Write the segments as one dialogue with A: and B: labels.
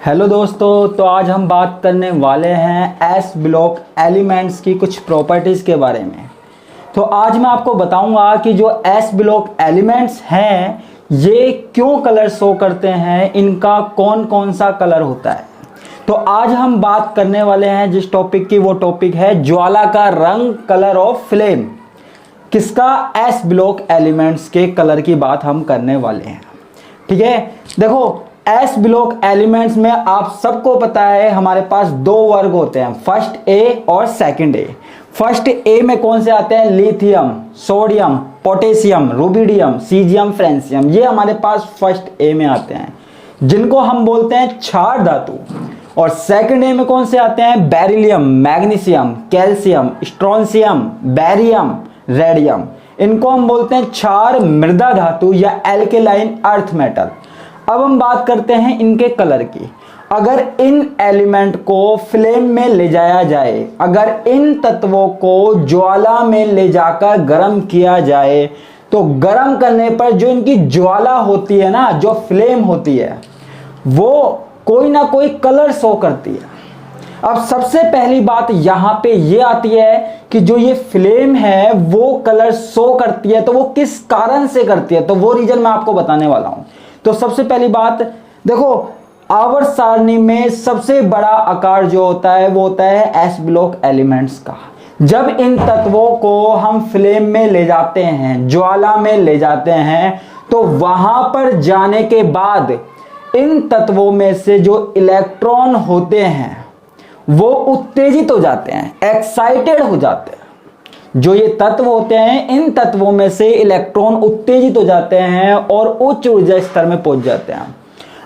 A: Hello दोस्तों, तो आज हम बात करने वाले हैं एस ब्लॉक एलिमेंट्स की कुछ प्रॉपर्टीज़ के बारे में। तो आज मैं आपको बताऊंगा कि जो एस ब्लॉक एलिमेंट्स हैं ये क्यों कलर शो करते हैं, इनका कौन कौन सा कलर होता है। तो आज हम बात करने वाले हैं जिस टॉपिक की, वो टॉपिक है ज्वाला का रंग, कलर ऑफ फ्लेम। किसका? एस ब्लॉक एलिमेंट्स के कलर की बात हम करने वाले हैं। ठीक है, देखो एस ब्लॉक एलिमेंट्स में आप सबको पता है हमारे पास दो वर्ग होते हैं, फर्स्ट ए और सेकंड ए। फर्स्ट ए में कौन से आते हैं? Lithium, sodium, potassium, rubidium, caesium, francium. ये हमारे पास फर्स्ट ए में आते हैं, जिनको हम बोलते हैं क्षार धातु। और सेकंड ए में कौन से आते हैं? Beryllium, magnesium, calcium, strontium, barium, radium. इनको हम बोलते हैं क्षार मृदा धातु या एल्केलाइन अर्थ मेटल। अब हम बात करते हैं इनके कलर की। अगर इन एलिमेंट को फ्लेम में ले जाया जाए, अगर इन तत्वों को ज्वाला में ले जाकर गर्म किया जाए, तो गर्म करने पर जो इनकी ज्वाला होती है ना, जो फ्लेम होती है, वो कोई ना कोई कलर शो करती है। अब सबसे पहली बात यहां पे ये आती है कि जो ये फ्लेम है वो कलर शो करती है, तो वो किस कारण से करती है, तो वो रीजन मैं आपको बताने वाला हूं। तो सबसे पहली बात देखो, आवर्त सारणी में सबसे बड़ा आकार जो होता है वो होता है एस ब्लॉक एलिमेंट्स का। जब इन तत्वों को हम फ्लेम में ले जाते हैं, ज्वाला में ले जाते हैं, तो वहां पर जाने के बाद इन तत्वों में से जो इलेक्ट्रॉन होते हैं वो उत्तेजित हो जाते हैं, एक्साइटेड हो जाते हैं। जो ये तत्व होते हैं, इन तत्वों में से इलेक्ट्रॉन उत्तेजित हो जाते हैं और उच्च ऊर्जा स्तर में पहुंच जाते हैं।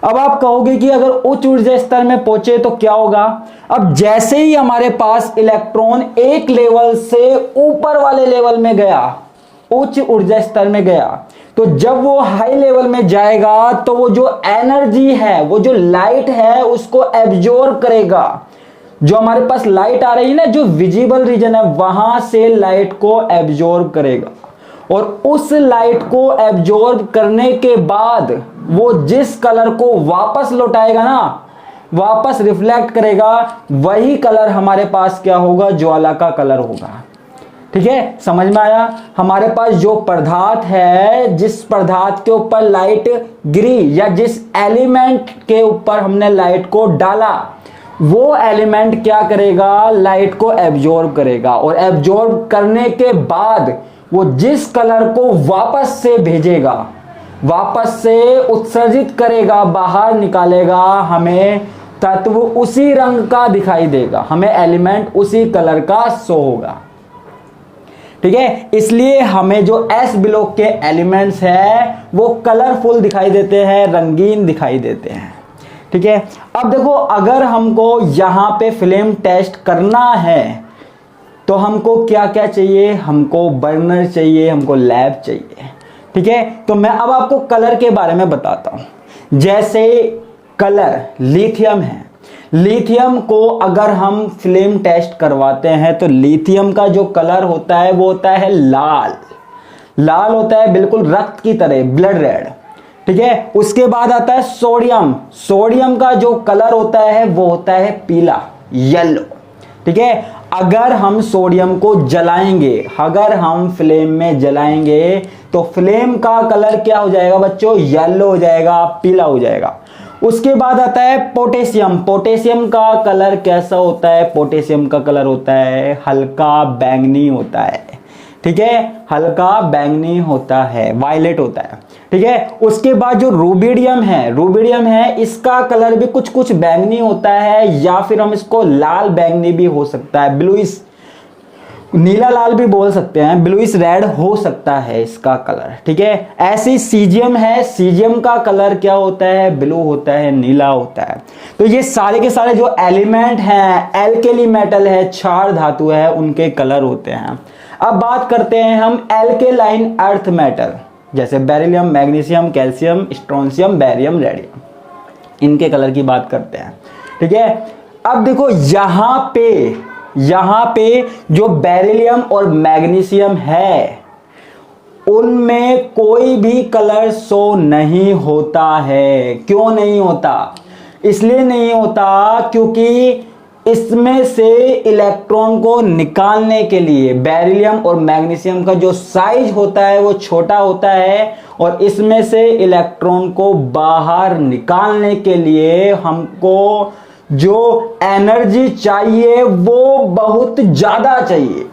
A: अब आप कहोगे कि अगर उच्च ऊर्जा स्तर में पहुंचे तो क्या होगा? अब जैसे ही हमारे पास इलेक्ट्रॉन एक लेवल से ऊपर वाले लेवल में गया, उच्च ऊर्जा स्तर में गया, तो जब वो हाई लेवल में जाएगा तो वो जो एनर्जी है, वो जो लाइट है, उसको एब्जॉर्ब करेगा। जो हमारे पास लाइट आ रही है ना, जो विजिबल रीजन है, वहां से लाइट को एब्जॉर्ब करेगा। और उस लाइट को एब्जॉर्ब करने के बाद वो जिस कलर को वापस लौटाएगा ना, वापस रिफ्लेक्ट करेगा, वही कलर हमारे पास क्या होगा? ज्वाला का कलर होगा। ठीक है, समझ में आया? हमारे पास जो पदार्थ है, जिस पदार्थ के ऊपर लाइट गिरी या जिस एलिमेंट के ऊपर हमने लाइट को डाला, वो एलिमेंट क्या करेगा? लाइट को एब्जॉर्ब करेगा। और एब्जॉर्ब करने के बाद वो जिस कलर को वापस से भेजेगा, वापस से उत्सर्जित करेगा, बाहर निकालेगा, हमें तत्व उसी रंग का दिखाई देगा, हमें एलिमेंट उसी कलर का शो होगा। ठीक है, इसलिए हमें जो एस ब्लॉक के एलिमेंट्स हैं वो कलरफुल दिखाई देते हैं, रंगीन दिखाई देते हैं। ठीक है, अब देखो, अगर हमको यहां पे फ्लेम टेस्ट करना है तो हमको क्या क्या चाहिए? हमको बर्नर चाहिए, हमको लैब चाहिए। ठीक है, तो मैं अब आपको कलर के बारे में बताता हूं। जैसे कलर लिथियम है, लिथियम को अगर हम फ्लेम टेस्ट करवाते हैं तो लिथियम का जो कलर होता है वो होता है लाल। लाल होता है, बिल्कुल रक्त की तरह, ब्लड रेड। ठीक है, उसके बाद आता है सोडियम। सोडियम का जो कलर होता है वो होता है पीला, येलो। ठीक है, अगर हम सोडियम को जलाएंगे, अगर हम फ्लेम में जलाएंगे तो फ्लेम का कलर क्या हो जाएगा बच्चों? येलो हो जाएगा, पीला हो जाएगा। उसके बाद आता है पोटेशियम। पोटेशियम का कलर कैसा होता है? पोटेशियम का कलर होता है हल्का बैंगनी होता है। ठीक है, हल्का बैंगनी होता है, वायलेट होता है। ठीक है, उसके बाद जो रुबिडियम है, रुबिडियम है, इसका कलर भी कुछ कुछ बैंगनी होता है, या फिर हम इसको लाल बैंगनी भी हो सकता है, ब्लूइश, नीला लाल भी बोल सकते हैं, ब्लूइश रेड हो सकता है इसका कलर। ठीक है, ऐसी सीजियम है, सीजियम का कलर क्या होता है? ब्लू होता है, नीला होता है। तो ये सारे के सारे जो एलिमेंट हैं, एल्केली मेटल है, क्षार धातु है, उनके कलर होते हैं। अब बात करते हैं हम एल्केलाइन अर्थ मेटल, जैसे beryllium, magnesium, calcium, strontium, barium, radium, इनके कलर की बात करते हैं। ठीक है, अब देखो यहां पे जो बेरिलियम और मैग्नीशियम है उनमें कोई भी कलर शो नहीं होता है। क्यों नहीं होता? इसलिए नहीं होता क्योंकि इसमें से इलेक्ट्रॉन को निकालने के लिए बेरिलियम और मैग्नीशियम का जो साइज होता है वो छोटा होता है, और इसमें से इलेक्ट्रॉन को बाहर निकालने के लिए हमको जो एनर्जी चाहिए वो बहुत ज्यादा चाहिए।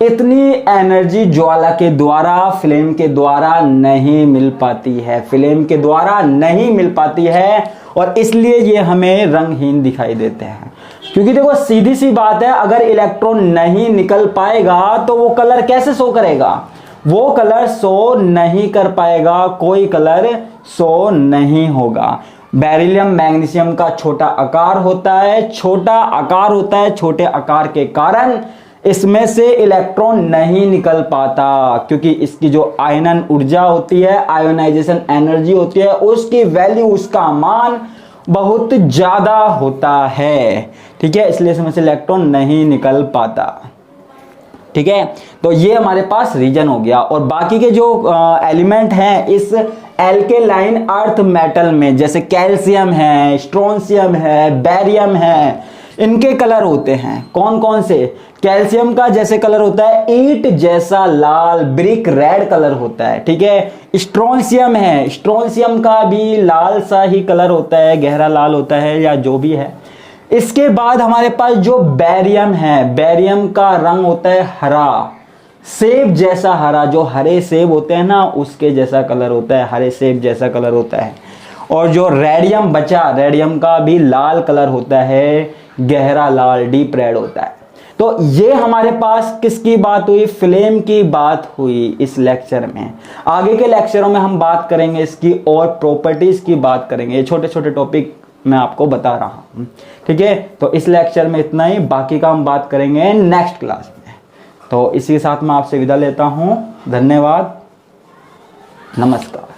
A: इतनी एनर्जी ज्वाला के द्वारा, फ्लेम के द्वारा नहीं मिल पाती है, फ्लेम के द्वारा नहीं मिल पाती है, और इसलिए ये हमें रंगहीन दिखाई देते हैं। क्योंकि देखो सीधी सी बात है, अगर इलेक्ट्रॉन नहीं निकल पाएगा तो वो कलर कैसे शो करेगा? वो कलर शो नहीं कर पाएगा, कोई कलर शो नहीं होगा। बेरिलियम मैग्नीशियम का छोटा आकार होता है, छोटा आकार होता है, छोटे आकार के कारण इसमें से इलेक्ट्रॉन नहीं निकल पाता, क्योंकि इसकी जो आयनन ऊर्जा होती है, आयोनाइजेशन एनर्जी होती है, उसकी वैल्यू, उसका मान बहुत ज्यादा होता है। ठीक है, इसलिए इसमें से इलेक्ट्रॉन नहीं निकल पाता। ठीक है, तो ये हमारे पास रीजन हो गया। और बाकी के जो एलिमेंट हैं इस एल्केलाइन अर्थ मेटल में, जैसे कैल्शियम है, स्ट्रोंशियम है, बेरियम है, इनके कलर होते हैं कौन कौन से? कैल्शियम का जैसे कलर होता है ईंट जैसा लाल, ब्रिक रेड कलर होता है। ठीक है, स्ट्रोंशियम है, स्ट्रोंशियम का भी लाल सा ही कलर होता है, गहरा लाल होता है या जो भी है। इसके बाद हमारे पास जो बेरियम है, बेरियम का रंग होता है हरा, सेब जैसा हरा, जो हरे सेब होते हैं ना उसके जैसा कलर होता है, हरे सेब जैसा कलर होता है। और जो रेडियम बचा, रेडियम का भी लाल कलर होता है, गहरा लाल, डीप रेड होता है। तो ये हमारे पास किसकी बात हुई? फ्लेम की बात हुई इस लेक्चर में। आगे के लेक्चरों में हम बात करेंगे इसकी और प्रॉपर्टीज की बात करेंगे। ये छोटे छोटे टॉपिक मैं आपको बता रहा हूं। ठीक है, तो इस लेक्चर में इतना ही, बाकी का हम बात करेंगे नेक्स्ट क्लास में। तो इसी के साथ मैं आपसे विदा लेता हूं। धन्यवाद, नमस्कार।